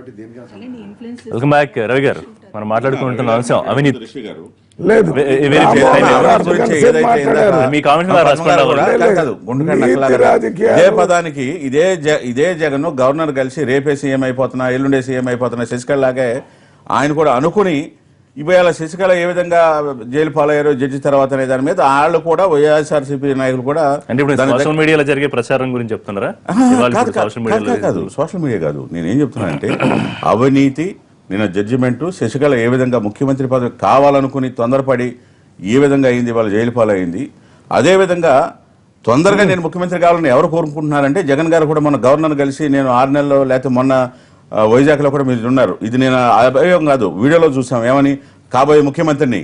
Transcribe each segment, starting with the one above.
Welcome back Ravi గారు. మనం మాట్లాడుకుంటున్న అంశం అవినీతి. లేదు మీ ఇదే పదానికి ఇదే జగన్ గవర్నర్ కలిసి రేపే సీఎం అయిపోతున్నా, ఎల్లుండే సీఎం అయిపోతున్నా శశికళలాగే ఆయన కూడా అనుకుని ఇవాళ శశికళ ఏ విధంగా జైలు పాలయ్యారో జడ్జి తర్వాత అనే దాని మీద వాళ్ళు కూడా వైఎస్ఆర్సీపీ నాయకులు కూడా సోషల్ మీడియాలో జరిగే ప్రచారం గురించి చెప్తున్నారా? కాదు, సోషల్ మీడియా కాదు. నేనేం చెప్తున్నానంటే అవినీతి నిన్న జడ్జిమెంట్ శశికళ ఏ విధంగా ముఖ్యమంత్రి పదవి కావాలనుకుని తొందరపడి ఏ విధంగా అయింది, వాళ్ళ జైలు పాలైంది. అదేవిధంగా తొందరగా నేను ముఖ్యమంత్రి కావాలని ఎవరు కోరుకుంటున్నారంటే జగన్ గారు కూడా మొన్న గవర్నర్ కలిసి నేను 6 నెలల్లో లేకపోతే మొన్న వైజాగ్ లో కూడా మీరు ఉన్నారు, ఇది నేను అభియోగం కాదు, వీడియోలో చూసాం, ఏమని కాబోయే ముఖ్యమంత్రిని.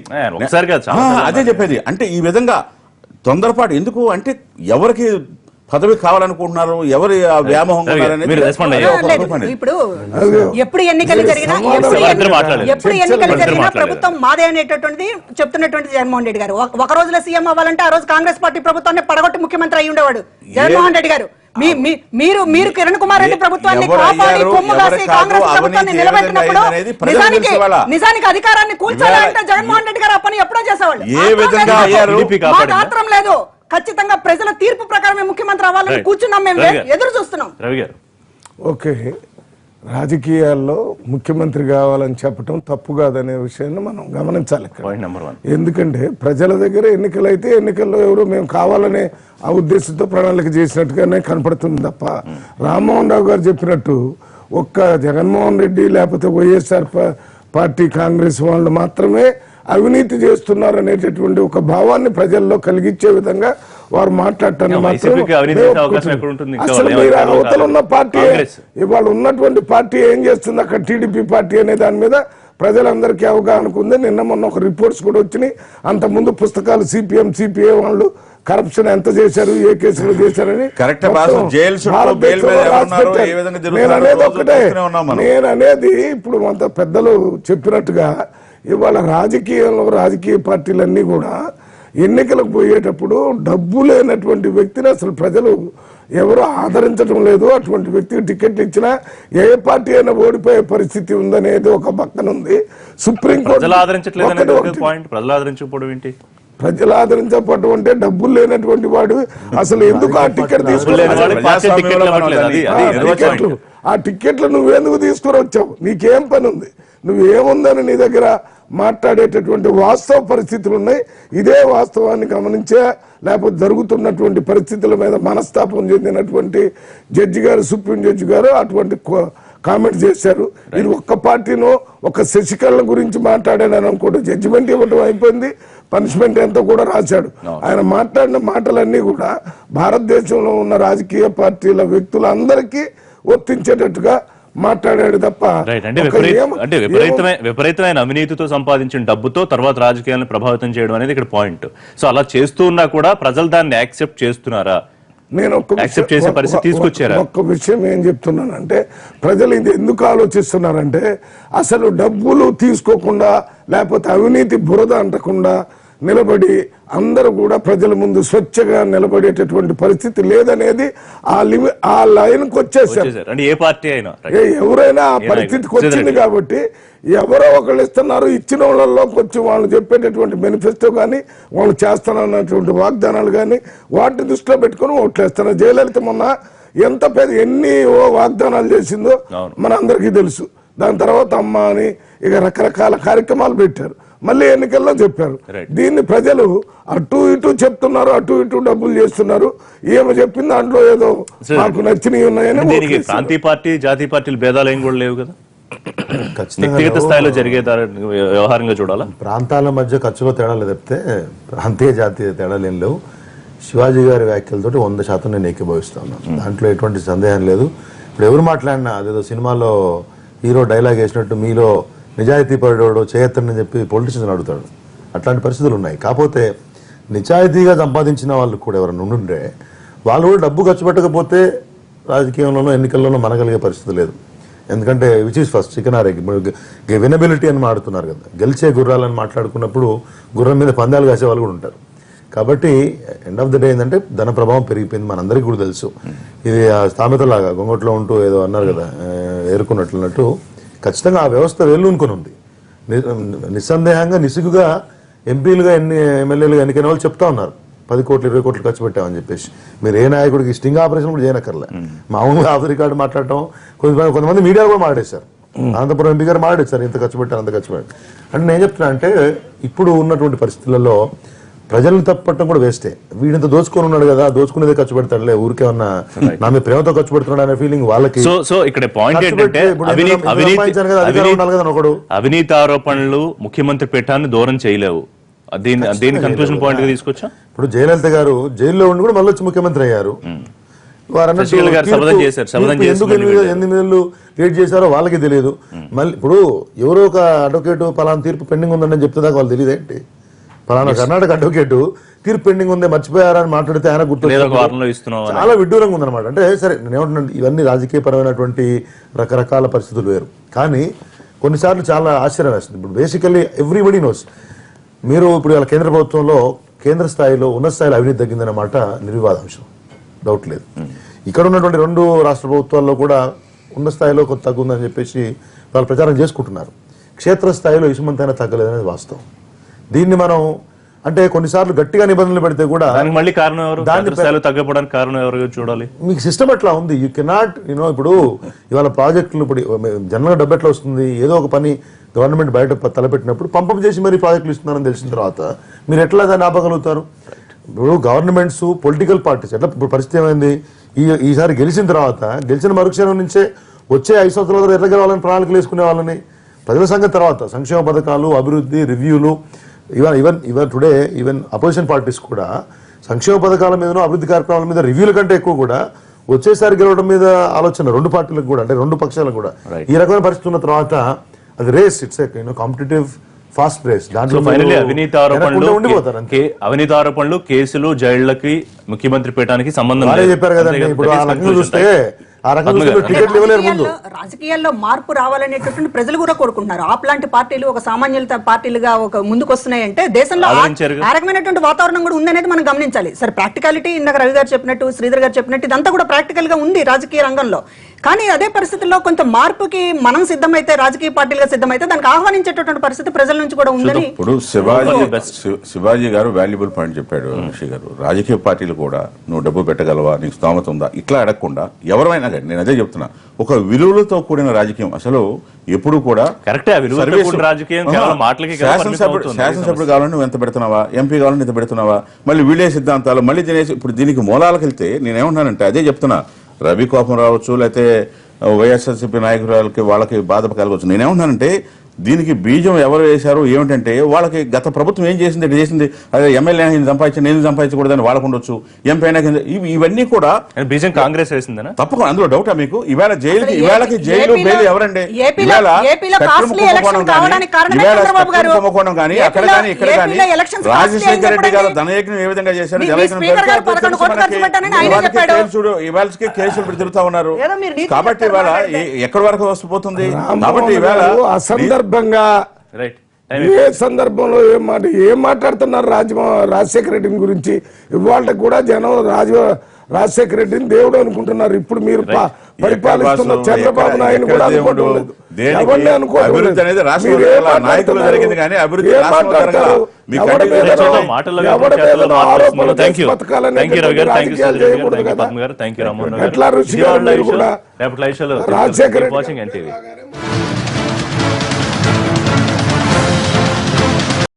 అదే చెప్పేది. అంటే ఈ విధంగా తొందరపాటు ఎందుకు అంటే ఎవరికి పదవి కావాలనుకుంటున్నారు, ఎవరి వ్యామోహం ఇప్పుడు ఎప్పుడు ఎన్నికలు జరిగినా ప్రభుత్వం మాదే అనేటటువంటిది చెప్తున్నటువంటి జగన్మోహన్ రెడ్డి గారు. ఒక రోజులో సీఎం అవ్వాలంటే ఆ రోజు కాంగ్రెస్ పార్టీ ప్రభుత్వాన్ని పడగొట్టి ముఖ్యమంత్రి అయి ఉండేవాడు జగన్మోహన్ రెడ్డి గారు. మీరు కిరణ్ కుమార్ రెడ్డి ప్రభుత్వాన్ని కాపాడి కొమ్ము కాసి కాంగ్రెస్ ప్రభుత్వాన్ని నిలబెట్టినప్పుడు నిజానికి అధికారాన్ని కూల్చాలంటే జగన్మోహన్ రెడ్డి గారు ఆ పని ఎప్పుడో చేసేవాళ్ళు. మాత్రం లేదు, ఖచ్చితంగా ప్రజల తీర్పు ప్రకారమే ముఖ్యమంత్రి అవ్వాలని కూర్చున్నాం, మేము ఎదురు చూస్తున్నాం. ఓకే, రాజకీయాల్లో ముఖ్యమంత్రి కావాలని చెప్పడం తప్పు కాదనే విషయాన్ని మనం గమనించాలి. ఎందుకంటే ప్రజల దగ్గర ఎన్నికలైతే ఎన్నికల్లో ఎవరు మేము కావాలనే ఆ ఉద్దేశంతో ప్రణాళిక చేసినట్టుగానే కనపడుతుంది తప్ప రామ్మోహన్ రావు గారు చెప్పినట్టు ఒక్క జగన్మోహన్ రెడ్డి లేకపోతే వైఎస్ఆర్ పార్టీ కాంగ్రెస్ వాళ్ళు మాత్రమే అవినీతి చేస్తున్నారు అనేటటువంటి ఒక భావాన్ని ప్రజల్లో కలిగించే విధంగా వారు మాట్లాడటాన్ని మాత్రం అసలు మీరు అవతల ఉన్న పార్టీ ఇవాళ ఉన్నటువంటి పార్టీ ఏం చేస్తుంది అక్కడ టీడీపీ పార్టీ అనే దాని మీద ప్రజలందరికీ అవగాహనకు ఉంది. నిన్న మొన్న ఒక రిపోర్ట్స్ కూడా వచ్చినాయి. అంతకుముందు పుస్తకాలు సిపిఐ వాళ్ళు కరప్షన్ ఎంత చేశారు, ఏ కేసులు చేశారని. నేను అనేది ఇప్పుడు అంత పెద్దలు చెప్పినట్టుగా ఇవాళ రాజకీయ పార్టీలన్నీ కూడా ఎన్నికలకు పోయేటప్పుడు డబ్బు లేనటువంటి వ్యక్తిని అసలు ప్రజలు ఎవరు ఆదరించడం లేదు. అటువంటి వ్యక్తికి టికెట్లు ఇచ్చినా ఏ పార్టీ అయినా ఓడిపోయే పరిస్థితి ఉందనేది ఒక పక్కన ఉంది. సుప్రీంకోర్టు ప్రజలు ఆదరించకపోవడం అంటే డబ్బులు లేనటువంటి వాడు అసలు ఎందుకు ఆ టికెట్ ఆ టికెట్లు నువ్వెందుకు తీసుకుని వచ్చావు, నీకేం పని ఉంది, నువ్వేముందని నీ దగ్గర మాట్లాడేటటువంటి వాస్తవ పరిస్థితులు ఉన్నాయి. ఇదే వాస్తవాన్ని గమనించే లేకపోతే జరుగుతున్నటువంటి పరిస్థితుల మీద మనస్తాపం చెందినటువంటి జడ్జి గారు, సుప్రీం జడ్జి గారు అటువంటి కామెంట్ చేశారు. ఇది ఒక్క పార్టీనో ఒక శశికళ గురించి మాట్లాడాడని అనుకోండి, జడ్జిమెంట్ ఇవ్వడం అయిపోయింది, పనిష్మెంట్ ఎంతో కూడా రాశాడు. ఆయన మాట్లాడిన మాటలన్నీ కూడా భారతదేశంలో ఉన్న రాజకీయ పార్టీల వ్యక్తులందరికీ వర్తించేటట్టుగా మాట్లాడాడు తప్ప విపరీతమైన అవినీతితో సంపాదించిన డబ్బుతో తర్వాత రాజకీయాలను ప్రభావితం చేయడం అనేది ఇక్కడ పాయింట్. సో అలా చేస్తూ ఉన్నా కూడా ప్రజలు దాన్ని యాక్సెప్ట్ చేస్తున్నారా? నేను ఒక్క విషయం ఏం చెప్తున్నానంటే ప్రజలు ఇది ఎందుకు ఆలోచిస్తున్నారంటే అసలు డబ్బులు తీసుకోకుండా లేకపోతే అవినీతి బురద అంటకుండా నిలబడి అందరూ కూడా ప్రజల ముందు స్వచ్ఛగా నిలబడేటటువంటి పరిస్థితి లేదనేది ఆ లైన్కి వచ్చేసారు. ఎవరైనా ఆ పరిస్థితికి వచ్చింది కాబట్టి ఎవరో ఒకళ్ళు ఇస్తున్నారు, ఇచ్చిన వాళ్ళలో కొంచెం వాళ్ళు చెప్పేటటువంటి మేనిఫెస్టో కానీ వాళ్ళు చేస్తానన్నటువంటి వాగ్దానాలు కానీ వాటిని దృష్టిలో పెట్టుకుని ఓట్లేస్తున్నారు. జయలలిత మొన్న ఎంత ఎన్ని వాగ్దానాలు చేసిందో మన అందరికీ తెలుసు. దాని తర్వాత అమ్మ అని ఇక రకరకాల కార్యక్రమాలు పెట్టారు, మళ్ళీ ఎన్నికల్లో చెప్పారు. దీన్ని ప్రజలు అటు ఇటు చెప్తున్నారు, అటు ఇటు డబ్బులు చేస్తున్నారు. ఏమో చెప్పింది దాంట్లో ఏదో మాకు నచ్చినవి ఉన్నాయని. ప్రాంతీయ పార్టీ జాతీయ పార్టీలు భేదాలు ఏం కూడా లేవు కదా, వ్యక్తిగత స్థాయిలో జరిగే వ్యవహారంగా చూడాలా. ప్రాంతాల మధ్య ఖర్చులో తేడాలు తప్పితే ప్రాంతీయ జాతీయ తేడాలు ఏం లేవు. శివాజీ గారి వ్యాఖ్యలతో 100% నేను ఏకీభవిస్తాను, దాంట్లో ఎటువంటి సందేహం లేదు. ఇప్పుడు ఎవరు మాట్లాడినా అదేదో సినిమాలో హీరో డైలాగ్ వేసినట్టు మీలో నిజాయితీ పడేవాడు చేయొత్తని చెప్పి పొలిటీషియన్స్ అడుగుతాడు. అట్లాంటి పరిస్థితులు ఉన్నాయి. కాకపోతే నిజాయితీగా సంపాదించిన వాళ్ళు కూడా ఎవరైనా ఉండుంటే వాళ్ళు కూడా డబ్బు ఖర్చు పెట్టకపోతే రాజకీయంలోనో ఎన్నికల్లోనో మనగలిగే పరిస్థితి లేదు. ఎందుకంటే which is first chicken or egg. Winnability అని మాట్లాడుతున్నారు కదా, గెలిచే గుర్రాలని మాట్లాడుకున్నప్పుడు గుర్రం మీద పందాలు కాసే వాళ్ళు కూడా ఉంటారు. కాబట్టి ఎండ్ ఆఫ్ ద డే ఏంటంటే ధన ప్రభావం పెరిగిపోయింది, మనందరికీ కూడా తెలుసు. ఇది సామెతలాగా గొంగట్లో ఉంటూ ఏదో అన్నారు కదా, ఏరుకున్నట్లున్నట్టు ఖచ్చితంగా ఆ వ్యవస్థ వెల్లునుకొని ఉంది. నిస్సందేహంగా నిసుగుగా ఎంపీలుగా ఎమ్మెల్యేలుగా ఎన్నికైన వాళ్ళు చెప్తా ఉన్నారు 10 కోట్లు 20 కోట్లు ఖర్చు పెట్టామని చెప్పేసి. మీరు ఏ నాయకుడికి స్టింగ్ ఆపరేషన్ కూడా చేయనక్కర్లే, మామూలుగా ఆఫ్ రికార్డు మాట్లాడటం. కొంతమంది మీడియా కూడా మాట్లాడేశారు, అనంతపురం ఎంపీ గారు మాట్లాడేశారు, ఇంత ఖర్చు పెట్టారు అంత ఖర్చు పెట్టారు అంటే. నేను చెప్తున్నా అంటే ఇప్పుడు ఉన్నటువంటి పరిస్థితులలో ప్రజలను తప్పట్టడం కూడా వేస్టే. వీడింత దోచుకొని ఉన్నాడు కదా, దోచుకునేదే ఖర్చు పెడతాడులే, ఊరికే ఉన్న నా మీద ప్రేమతో ఖర్చు పెడుతున్నాడు అనే ఫీలింగ్ వాళ్ళకి. సో ఇక్కడ పాయింట్ ఏంటంటే అవినీతి ఆరోపణలు ముఖ్యమంత్రి పీఠాన్ని దూరం చేయలేవు. దీని కన్క్లూజన్ పాయింట్ గా తీసుకొచ్చా. ఇప్పుడు జయలలిత గారు జైల్లో ఉండి కూడా మళ్ళీ వచ్చి ముఖ్యమంత్రి అయ్యారు. ఎందుకు 8 నెలలు వెయిట్ చేశారో వాళ్ళకి తెలియదు. మళ్ళీ ఇప్పుడు ఎవరో ఒక అడ్వకేట్ పలానా తీర్పు పెండింగ్ ఉందని చెప్తే దాకా వాళ్ళు తెలియదు ఏంటి. పలానా కర్ణాటక అడ్వకేట్ తీర్పు పెండింగ్ ఉందే మర్చిపోయారని మాట్లాడితే ఆయన గుర్తు చాలా విడ్డూరంగా ఉందన్నమాట. అంటే సరే నేనేమంటున్నాను, ఇవన్నీ రాజకీయపరమైనటువంటి రకరకాల పరిస్థితులు వేరు, కానీ కొన్నిసార్లు చాలా ఆశ్చర్యం వేస్తుంది. ఇప్పుడు బేసికల్లీ ఎవ్రీబడి నోస్, మీరు ఇప్పుడు వాళ్ళ కేంద్ర ప్రభుత్వంలో కేంద్ర స్థాయిలో ఉన్నత స్థాయిలో అవినీతి తగ్గిందన్నమాట నిర్వివాదాంశం, డౌట్ లేదు. ఇక్కడ ఉన్నటువంటి 2 రాష్ట్ర ప్రభుత్వాల్లో కూడా ఉన్న స్థాయిలో కొంత తగ్గుందని చెప్పేసి వాళ్ళు ప్రచారం చేసుకుంటున్నారు. క్షేత్రస్థాయిలో ఇసుమంతైనా తగ్గలేదనేది వాస్తవం. దీన్ని మనం అంటే కొన్నిసార్లు గట్టిగా నిబంధనలు పెడితే కూడా మళ్ళీ కారణం ఎవరు, దాని తగ్గడానికి కారణం ఎవరు చూడాలి. మీకు సిస్టమ్ ఎట్లా ఉంది, యూ కెనాట్ ఇప్పుడు ఇవాళ ప్రాజెక్టులు ఇప్పుడు జనరల్గా డబ్బు ఎట్లా వస్తుంది, ఏదో ఒక పని గవర్నమెంట్ బయట తలపెట్టినప్పుడు పంపం చేసి మరి ప్రాజెక్టులు ఇస్తున్నారని తెలిసిన తర్వాత మీరు ఎట్లా దాన్ని ఆపగలుగుతారు. ఇప్పుడు గవర్నమెంట్స్ పొలిటికల్ పార్టీస్ ఎట్లా, ఇప్పుడు పరిస్థితి ఏమైంది, ఈసారి గెలిచిన తర్వాత గెలిచిన మరుక్షణం నుంచే వచ్చే 5 సంవత్సరాల ఎట్లా గెలవాలని ప్రణాళికలు వేసుకునే వాళ్ళని ప్రజల సంగతి తర్వాత సంక్షేమ పథకాలు, అభివృద్ధి, రివ్యూలు, even today even opposition parties కూడా సంక్షేమ పథకాల మీదనో అభివృద్ధి కార్యక్రమాల మీద రివ్యూల కంటే ఎక్కువ కూడా వచ్చేసారి గెలవడం మీద ఆలోచన 2 పార్టీలకు కూడా, అంటే 2 పక్షాలకు కూడా. ఈ రకమైన పరిస్థితి ఉన్న తర్వాత అది race, it's competitive fast race. దాంట్లో ఫైనల్లీ అవినీతి ఆరోపణలు కేసులు జైళ్లకి ముఖ్యమంత్రి పీఠానికి సంబంధం చెప్పారు కదండి. ఇప్పుడు ఆ రకంగా చూస్తే టికెట్లు ఇవ్వలేరు ముందు. రాజకీయాల్లో మార్పు రావాలనేటటువంటి ప్రజలు కూడా కోరుకుంటున్నారు. లాంటి పార్టీలు ఒక సామాన్యుల పార్టీలుగా ఒక ముందుకు వస్తున్నాయంటే దేశంలో ఆ రకమైనటువంటి వాతావరణం కూడా ఉందనేది మనం గమనించాలి. సరే ప్రాక్టికాలిటీ ఇందాక రవి గారు చెప్పినట్టు, శ్రీధర్ గారు చెప్పినట్టు ఇదంతా కూడా ప్రాక్టికల్ గా ఉంది రాజకీయ రంగంలో. కానీ అదే పరిస్థితుల్లో కొంత మార్పుకి మనం సిద్ధమైతే, రాజకీయ పార్టీలుగా సిద్ధమైతే దానికి ఆహ్వానించేటటువంటి పరిస్థితి ప్రజల నుంచి కూడా ఉందని. ఇప్పుడు శివాజీ గారు వాల్యుబుల్ పాయింట్ చెప్పాడు. ఋషి గారు, రాజకీయ పార్టీలు కూడా నువ్వు డబ్బు పెట్టగలవా, నీకు స్తోమత ఉందా, ఇట్లా అడగకుండా ఎవరైనా కానీ, నేను అదే చెప్తున్నా, ఒక విలువలతో కూడిన రాజకీయం అసలు ఎప్పుడు కూడా శాసనసభ్యుడు కావాలని నువ్వు ఎంత పెడుతున్నావా, ఎంపీ కావాలని ఎంత పెడుతున్నావా, మళ్ళీ వీళ్ళే సిద్ధాంతాలు మళ్ళీ తినేసి. ఇప్పుడు దీనికి మూలాలకు వెళ్తే నేనేమంటున్నానంటే అదే చెప్తున్నా, రవి కోపం రావచ్చు, లేకపోతే వైఎస్ఆర్సీపీ నాయకురాలకి వాళ్ళకి బాధ కలగవచ్చు. నేనేమంటున్నానంటే దీనికి బీజం ఎవరు వేశారు ఏమిటంటే, వాళ్ళకి గత ప్రభుత్వం ఏం చేసింది, ఇట్లా చేసింది, అదే ఎమ్మెల్యే సంపాదించి నేను సంపాదించకూడదని వాళ్ళకు ఉండొచ్చు, ఎంపీ అయినా ఇవన్నీ కూడా బీజం కాంగ్రెస్ వేసిందనా? తప్పకుండా, అందులో డౌటా మీకు? ఇవాళ జైలుకి జైలు బెయిల్ ఎవరండి? కుంభకోణం కానీ అక్కడ కానీ ఇక్కడ కానీ రాజశేఖర రెడ్డి గారు ధనయజ్ఞం ఏ విధంగా చేశారు, ఇవాళకి కేసులు తిరుగుతా ఉన్నారు. కాబట్టి ఇవాళ ఎక్కడి వరకు వస్తుపోతుంది. కాబట్టి ఇవాళ ఏ సందర్భంలో ఏం మాట్లాడుతున్నారు రాజశేఖర రెడ్డిని గురించి? ఇవాళ కూడా జనం రాజశేఖర రెడ్డిని దేవుడు అనుకుంటున్నారు. ఇప్పుడు మీరు పరిపాలిస్తున్న చంద్రబాబు నాయుడు కూడా అనుకోవట్లేదు. ఎట్లా ఋషి గారు రాజశేఖర రెడ్డి